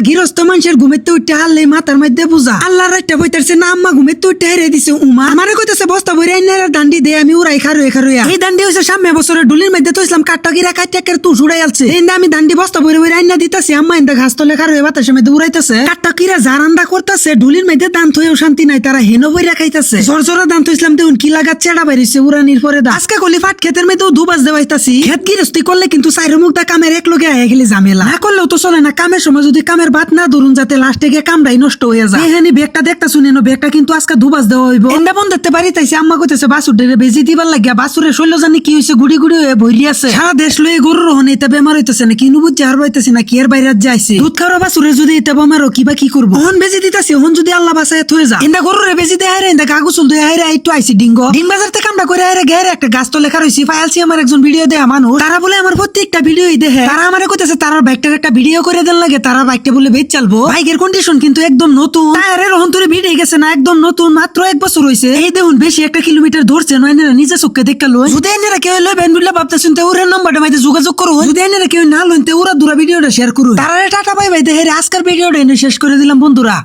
গৃহস্থ মানুষের ঘুমেতে উঠতে হারলে মাথার মধ্যে বুঝা আল্লাহর একটা বইতারছে না আম্মা ঘুমেতে উঠতে হেরে দিছে উমা আমারে কইতেছে বস্তা বইরে আইনার দান্ডি দে আমি উড়াই খারুয়া এই দান্ডি হইছে সামনে বছরের ডুলির মধ্যে তো ইসলাম কাটটা গিরা কাটটা তু ছুড়াই আলছে এন্ডা আমি দান্ডি বস্তা বইরে বইরে আইনা দিতাছি আম্মা এন্ডা ঘাস তলে খারুয়া বাতাসের মধ্যে উড়াইতেছে কাটটা কিরা জারান্দা করতেছে ডুলির মধ্যে দান থইও শান্তি নাই তারা হেনো বইরা খাইতেছে জরজরা দান তো ইসলাম দেখুন কি লাগাচ্ছে এডা বাইরিছে উড়ানির পরে দা আজকে গলি ফাট ক্ষেতের মধ্যেও দুবাস দেওয়াইতাছি ক্ষেত গিরস্তি করলে কিন্তু চাইর মুখটা কামের এক লগে আয়া গেলে ঝামেলা না করলেও তো চলে না কামের সময় যদি কামের বাত না ধরুন যাতে লাস্টে গিয়ে কামড়াই নষ্ট হয়ে যায় এখানে ব্যাগটা দেখতা শুনে ব্যাগটা কিন্তু আজকে দুবাস দেওয়া হইব এন্ডা বন্ধ দেখতে পারি তাইছে আম্মা কইতেছে বাসুরের বেজি দিবার লাগিয়া বাসুরের শৈল জানি কি হইছে গুড়ি গুড়ি হয়ে ভরি আছে সারা দেশ লয়ে গরুর হনে এটা বেমার হইতেছে না কিনু বুঝতে হার পাইতেছে না কি এর বাইরে যাইছে দুধ খাওয়া বাসুরের যদি এটা বেমার কিবা কি করবো হন বেজি দিতাছে হন যদি আল্লাহ বাসায় থয়ে যা এন্ডা গরুরে বেজি দেয় হারে এন্ডা কাগজুল দেয় হারে একটু আইছি ডিঙ্গ ডিং বাজার থেকে কামড়া করে হারে গেরে একটা গাছ তো লেখা রইছি ফাইলছি আমার একজন ভিডিও দেয়া মানুষ তারা বলে আমার প্রত্যেকটা ভিডিওই দেখে তারা আমারে কইতেছে তারার বাইকটার একটা ভিডিও করে দেন লাগে তারা বাইকটা বলে বেচ চালবো বাইকের কন্ডিশন কিন্তু একদম নতুন টায়ারের অন্তরে ভিড়ে গেছে না একদম নতুন মাত্র 1 বছর হইছে এই দেখুন বেশি 1 কিলোমিটার ধরছে নয় না নিজে চোখে দেখতে লই যদি এনারা কেউ লইবেন বিল্লা ভাবতেছেন তে ওর নাম্বারটা মাইতে যোগাযোগ করো যদি এনারা কেউ না লইতে ওরা দুরা ভিডিওটা শেয়ার করুন তারা টাটা বাই বাই দেখে আজকের ভিডিওটা এনে শেষ করে দিলাম বন্ধুরা।